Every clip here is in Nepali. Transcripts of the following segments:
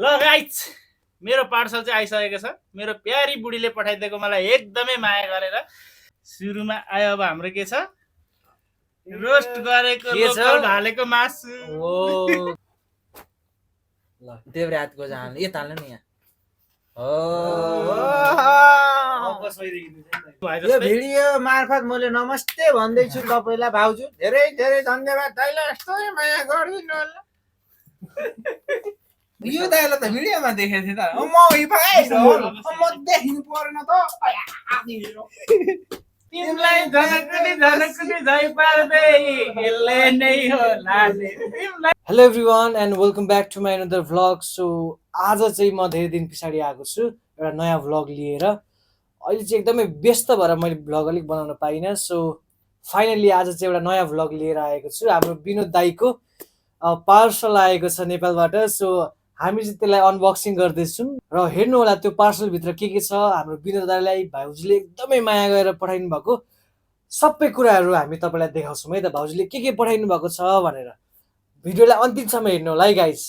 ल गाइज मेरो पार्सल चाहिँ आइसकेको छ। मेरो प्यारी बुढीले पठाइदिएको मलाई एकदमै माया गरेर। सुरुमा आयो अब हाम्रो के छ, रोस्ट गरेको लोकल भालेको मासु। ओ ल देव्रे हातको जान यो ताल्नु नि यहाँ। यो भिडियो मार्फत मैले नमस्ते भन्दैछु तपाईलाई भाउजू। धेरै धेरै धन्यवाद दाइले, यस्तै माया गरिदिनु होला। यो दाइले त भिडियोमा देखेको थिएँ त। म देखिनु परेन त। तिमीलाई झनकनी झनकनी झै पार्दै यसले नै हो लाले। Hello everyone and welcome back to my another vlog. So आज चाहिँ म धेरै दिन पछाडि आएको छु एउटा नयाँ भ्लग लिएर। अहिले चाहिँ एकदमै व्यस्त भएर मैले भ्लग अलिक बनाउन पाइनँ। सो फाइनली आज चाहिँ एउटा नयाँ भ्लग लिएर आएको छु। हाम्रो विनोद दाईको पार्सल आएको छ नेपालबाट। सो हामी चाहिँ त्यसलाई अनबक्सिङ गर्दैछौँ र हेर्नु होला त्यो पार्सलभित्र के छ। हाम्रो विनोद दाईलाई भाउजूले एकदमै माया गरेर पठाइनु भएको सबै कुराहरू हामी तपाईँलाई देखाउँछौँ है त, भाउजूले के पठाइनु भएको छ भनेर। भिडियोलाई अन्तिमसम्म हेर्नु होला है गाइस।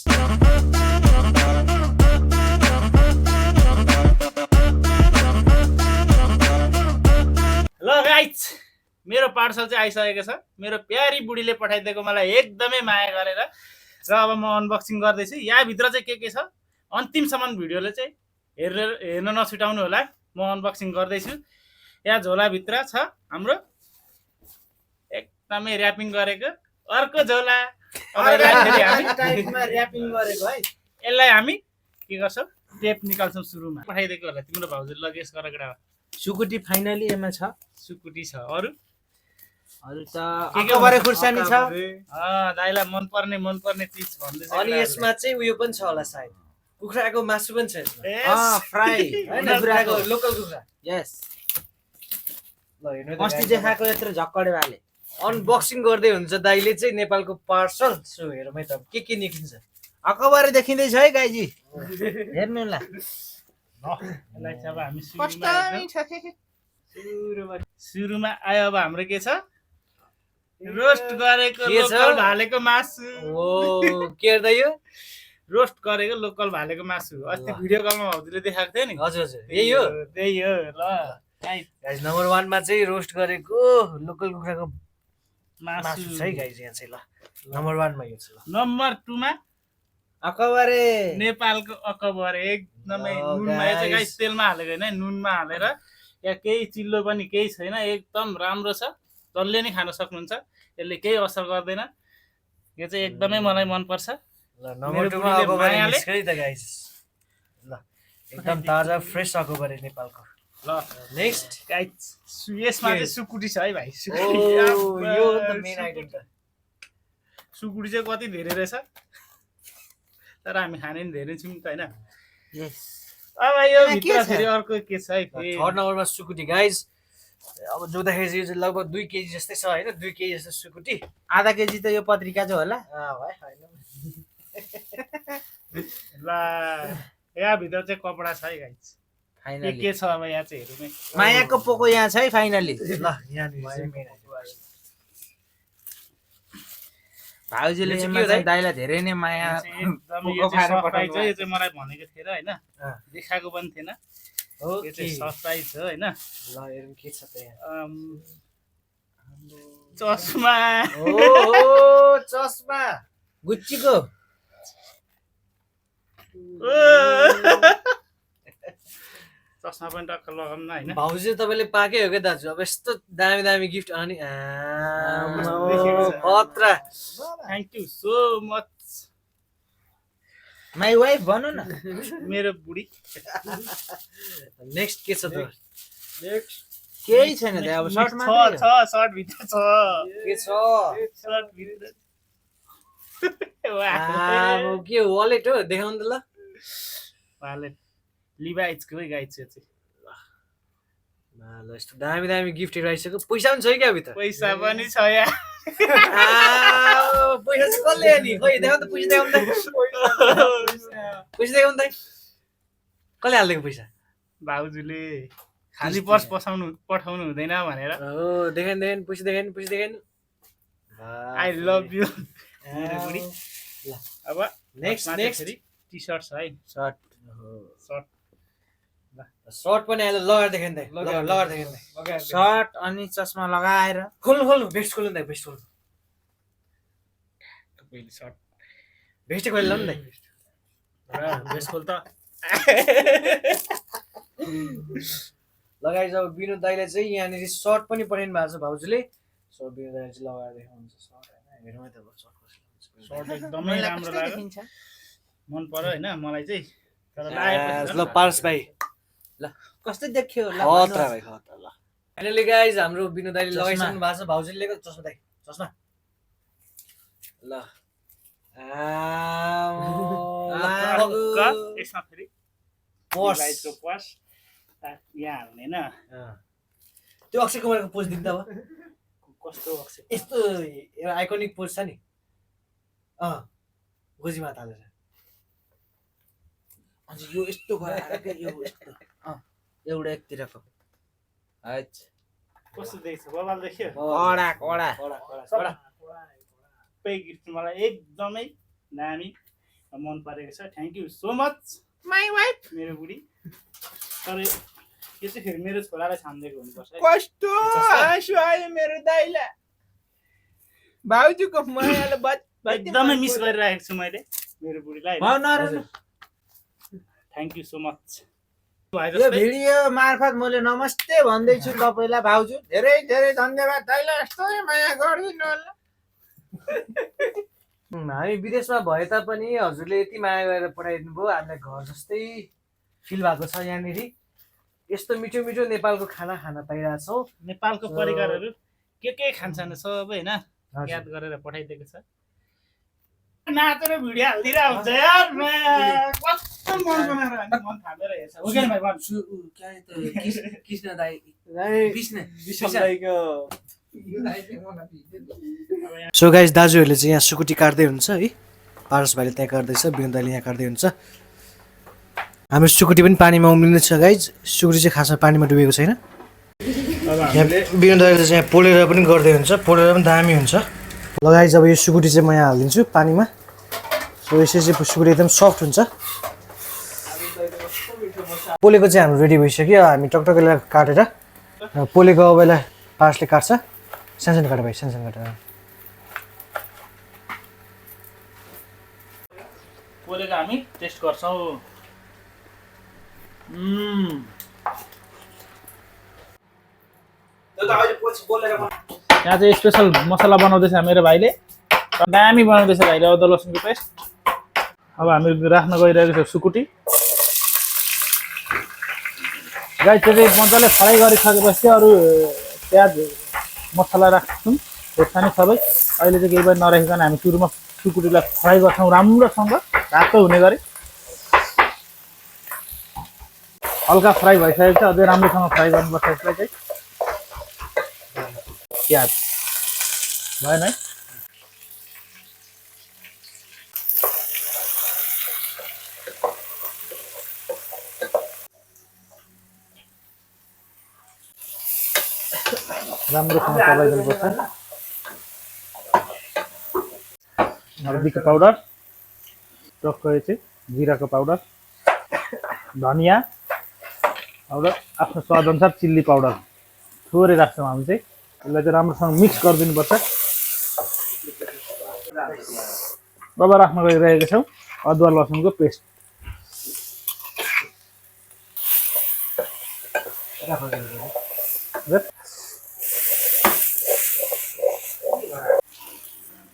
ल गाइज मेरो पार्सल चाहिँ आइसकेको छ। मेरो प्यारी बुढीले पठाइदिएको मलाई एकदमै माया गरेर र अब म अनबक्सिङ गर्दैछु। यहाँभित्र चाहिँ के छ अन्तिमसम्म भिडियोले चाहिँ हेर्न नछुटाउनु होला। म अनबक्सिङ गर्दैछु। यहाँ झोलाभित्र छ हाम्रो एकदमै ऱ्यापिङ गरेको अर्को झोला। यसलाई हामी के गर्छौँ, टेप निकाल्छौँ। सुरुमा पठाइदिएको होला तिम्रो भाउजूले लगेज गरेर। सुकुटी फाइनली एमा छ। सुकुटी छ। अरू त अकबरे खुर्सानी छ। दाइलाई मनपर्ने चिज भन्दैछ। अनि यसमा चाहिँ उयो पनि छ होला सायद, कुखुराको मासु पनि छ यसमा। फ्राई हैन, कुखुराको लोकल कुखुरा। यस ल हेर्नु त अस्ति चाहिँ खाएको यत्रो झक्कडे वाले। अनबक्सिङ गर्दै हुन्छ दाइले चाहिँ नेपालको पार्सल। सो हेरौँ है त के निक्लिन्छ। अकबरे देखिँदैछ है गाइजी, हेर्नु ल। यसलाई चाहिँ अब हामी सुरुमा आयो अब हाम्रो के छ, रोस्ट गरेको लोकल भालेको मासु। ओ के हेर्दा यो रोस्ट गरेको लोकल भालेको मासु अस्ति भिडियो कलमा भाउजूले देखाएको थियो नि। हजुर हजुर त्यही हो। ल गाइस नम्बर 1 मा चाहिँ रोस्ट गरेको लोकल कुखुराको मासु छ है गाइस। यहाँ चाहिँ ल नम्बर 1 मा यो छ। ल नम्बर 2 मा अकबरे, नेपालको अकबरे एकदमै नुनमा। यो चाहिँ गाइस तेलमा हालेको हैन, नुनमा हालेर। यहाँ केही चिल्लो पनि केही छैन, एकदम राम्रो छ। जसले नै खान सक्नुहुन्छ, यसले केही असर गर्दैन। यो चाहिँ एकदमै मलाई मन पर्छ। ल नम्बर 2 मा अकबरे निस्कै त गाइस। ल एकदम ताजा फ्रेश अकबरे नेपालको। ल नेक्स्ट गाइस यसमा चाहिँ सुकुटी छ है भाइ। ओ यो त मेन आइटम त। सुकुटी चाहिँ कति धेरै रहेछ, तर हामी खाने नि धेरै छौँ त हैन। यस अब यो भित्र फेरि अर्को के छ है। थर्ड नम्बरमा सुकुटी गाइस। अब जोदाखेरि चाहिँ यो चाहिँ लगभग 2 केजी जस्तै छ हैन, 2 केजी जस्तो सुकुटी। आधा केजी त यो पत्रिका चाहिँ होला। भाइ हैन ल यहाँ भित्र चाहिँ कपडा छ है गाइस। फाइनली के छ अब यहाँ चाहिँ हेरौँ है। मायाको पोको यहाँ छ है फाइनली। ल यहाँ भाउजूले चाहिँ दाइलाई धेरै नै माया पोको खाएर पठाएको। यो चाहिँ मलाई भनेको थिएन हैन, देखाएको पनि थिएन। यो चाहिँ सरप्राइज हो हैन। ल हेरौँ के छ त यहाँ। चस्मा। ओ चस्मा गुच्चीको। चस्मा पनि टक्क लगाउन हैन। भाउजू तपाईले पाकै हो के दाजु। अब यस्तो दामी दामी गिफ्ट। अनि खतरा। Thank you so much my wife भन्नु न। मेरो बुढी। नेक्स्ट के छ त? नेक्स्ट केही छैन त। अब सर्ट मात्र छ, सर्ट भित्र छ। के छ सर्ट भित्र? अब के वालेट हो, देखाउनु त ल। वालेट लिभाइजको है गाइस। यो चाहिँ ल यस्तो दामी दामी गिफ्टहरू आइसक्यो। पैसा पनि छ क्या भित्र? पैसा पनि छ यहाँ। पैसा चाहिँ कसले नि? खोइ देखाउनु त, पैसा देखाउनु त। पैसा देखाउनु त। कसले हालिदिएको पैसा? भाउजूले खाली पर्स पठाउनु हुँदैन भनेर। हो देखाइन पैसा देखाइन। आई लभ यु मेरो बुढी। ल अब नेक्स्ट टी सर्ट छ है सर्ट सर्ट सर्ट पनि अहिले लगाएर देखाइँदै लगाएर देखाइँदै सर्ट अनि चस्मा लगाएर खोल्नु भेस्ट खोल्नु नि भेस्ट खोल्नु पहिले सर्ट भेस्टै खोल्नु नि भेस्ट खोल त लगाइ जब विनोद दाइले चाहिँ यहाँनिर सर्ट पनि पठाइनु भएको छ भाउजूले सो विनोद दाइले चाहिँ लगाएर देखाउनुहुन्छ सर्ट होइन हेरौँ है त सर्ट कस्तो सर्ट एकदमै राम्रो लाग्यो देखिन्छ मन पर्यो होइन मलाई चाहिँ तर ल पारस भाइ ल कस्तो देखियो ल खतरा भाइ खतरा ल फाइनली गाइज हाम्रो विनोद दाइले लगाइसक्नु भएको छ भाउजूले लिएको चस्मा दाइ चस्मा ल यसमा फेरि पर्स लाइटको पर्स यहाँ हाल्ने होइन त्यो अक्षय कुमारको पोज दिन्छ अब कस्तो अक्षय यस्तो एउटा आइकोनिक पोज छ नि गोजीमा हालेर अनि यो यस्तो गराएर के यो यस्तो एउटा एकतिरको अच्छा कस्तो देख्छ बबाल देख्यो कडा कडा सबै गिफ्ट मलाई एकदमै दामी मन परेको छ thank you so much my wife मेरो बुढी तर यो चाहिँ फेरि मेरो छोरालाई छानिदिएको हुनुपर्छ है। कस्तो आँसु आयो मेरो दाइला भाउजूको मायाले एकदमै मिस गरिरहेको छु मैले मेरो बुढीलाई थ्याङ्क यू सो मच यो भिडियो मार्फत मैले नमस्ते भन्दैछु तपाईँलाई भाउजू धेरै धेरै धन्यवाद दाइला यस्तै माया गरिदिनु होला हामी विदेशमा भए तापनि हजुरले यति माया गरेर पठाइदिनु भयो हामीलाई घर जस्तै फिल भएको छ यहाँनिर यस्तो मिठो मिठो नेपालको खाना खान पाइरहेछौँ नेपालको परिकारहरू के खान्छन् सबै होइन याद गरेर पठाइदिएको छ नाचेर भिडियो हालिदिएर हुन्छ यार कस्तो मन बनाएर मन थालेर हेर्छ हो क्या भाइ भन् कृष्ण दाइ सो गाइस दाजुहरूले चाहिँ यहाँ सुकुटी काट्दै हुन्छ है पारस भाइले त्यहाँ काट्दैछ विनोद दाइले यहाँ काट्दै हुन्छ हाम्रो सुकुटी पनि पानीमा उम्लिँदैछ गाइज सुकुटी चाहिँ खासमा पानीमा डुबेको छैन यहाँ विनोद दाइले चाहिँ यहाँ पोलेर पनि गर्दै हुन्छ पोलेर पनि दामी हुन्छ लगाइ जब यो सुकुटी चाहिँ म यहाँ हालिदिन्छु पानीमा सो यसरी चाहिँ सुकुटी एकदम सफ्ट हुन्छ पोलेको चाहिँ हाम्रो रेडी भइसक्यो हामी टकटकलाई काटेर पोलेको अबलाई पारसले काट्छ सानसानो काट भाइ सानसानो काटेर पोलेको हामी टेस्ट गर्छौँ यहाँ चाहिँ स्पेसल मसला बनाउँदैछ मेरो भाइले दामी बनाउँदैछ भाइले अदुवा लसुनको पेस्ट अब हामी राख्न गइरहेको छ सुकुटी गाई त्यो चाहिँ मजाले फ्राई गरिसकेपछि अरू प्याज मसला राख्छौँ खोर्सानी सबै अहिले चाहिँ केही पनि नराखिकन हामी सुरुमा सुकुटीलाई फ्राई गर्छौँ राम्रोसँग रातो हुने गरी हल्का फ्राई भइसकेको छ अझै राम्रोसँग फ्राई गर्नुपर्छ यसलाई चाहिँ प्याज भएन है राम्रोसँग चलाइदिनुपर्छ हर्दीको पाउडर टक्कै चाहिँ जिराको पाउडर धनियाँ पाउडर आफ्नो स्वादअनुसार चिल्ली पाउडर थोरै राख्छौँ हामी चाहिँ यसलाई चाहिँ राम्रोसँग मिक्स गरिदिनुपर्छ अब राख्न गइरहेको छौँ अदुवा लसुनको पेस्ट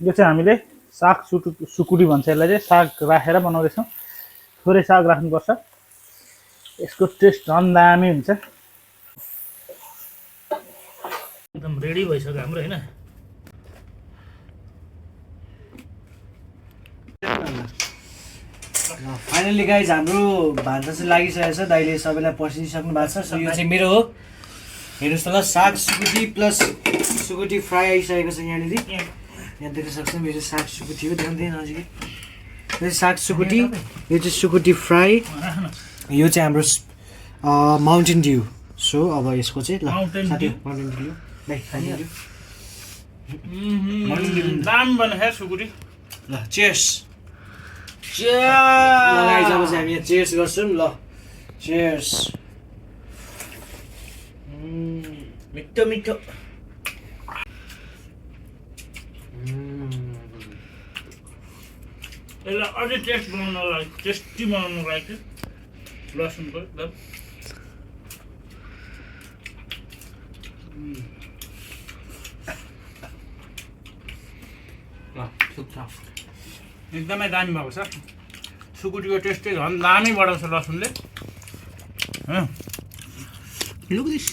यो चाहिँ हामीले साग सुकुटी भन्छ यसलाई चाहिँ साग राखेर बनाउँदैछौँ थोरै साग राख्नुपर्छ यसको टेस्ट झन् दामी हुन्छ एकदम रेडी भइसक्यो हाम्रो होइन फाइनली गाइज हाम्रो भान्जा चाहिँ लागिसकेको छ दाइले सबैलाई पर्सिसक्नु भएको छ सो यो चाहिँ मेरो हो हेर्नुहोस् त ल साग सुकुटी प्लस सुकुटी फ्राई आइसकेको छ यहाँनिर यहाँ देख्न सक्छौँ यो चाहिँ साग सुकुटी हो ध्यान नजिकै यो चाहिँ साग सुकुटी यो चाहिँ सुकुटी फ्राई यो चाहिँ हाम्रो माउन्टेन ड्यू सो अब यसको चाहिँ ल माउन्टेन ड्यू दाम बन्यो सुकुटी ल चेयर्स लगाइसकेपछि हामी यहाँ चेयर्स गर्छौँ ल चेयर्स मिठो मिठो यसलाई अझै टेस्ट बनाउनलाई टेस्टी बनाउनुको लागि चाहिँ लसुनको एकदम एकदमै दामी भएको छ सुकुटीको टेस्टै झन् दामी बढाउँछ लसुनले लुक दिस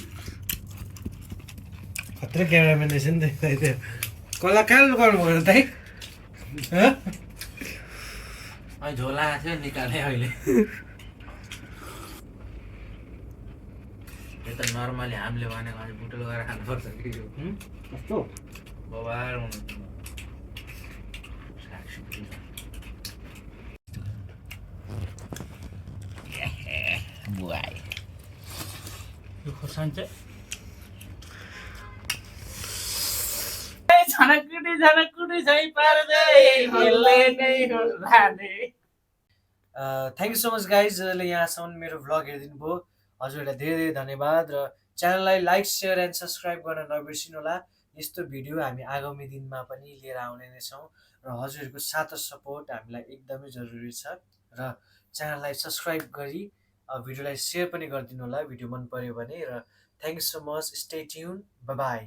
खतरा क्यामेराम्यान रहेछ नि त त्यो कलाकार गर्नुभयो त अहिले झोला थियो निकाले अहिले यो त नर्मली हामीले भनेको अहिले बुटुल गरेर खानुपर्छ कि यो कस्तो बबार यो खोर्सानी चाहिँ झनकुटी झै पार्दै खेल्ने नै होला नि। Thank you so much guys जसले यहाँसम्म मेरो भ्लग हेरिदिनु भयो हजुरहरूलाई धेरै धेरै धन्यवाद र च्यानललाई लाइक सेयर एन्ड सब्सक्राइब गर्न नबिर्सिनु होला यस्तो भिडियो हामी आगामी दिनमा पनि लिएर आउने नै छौँ र हजुरहरूको साथ र सपोर्ट हामीलाई एकदमै जरुरी छ र च्यानललाई सब्सक्राइब गरी भिडियोलाई सेयर पनि गरिदिनु होला भिडियो मन पर्यो भने र thank you so much stay tune by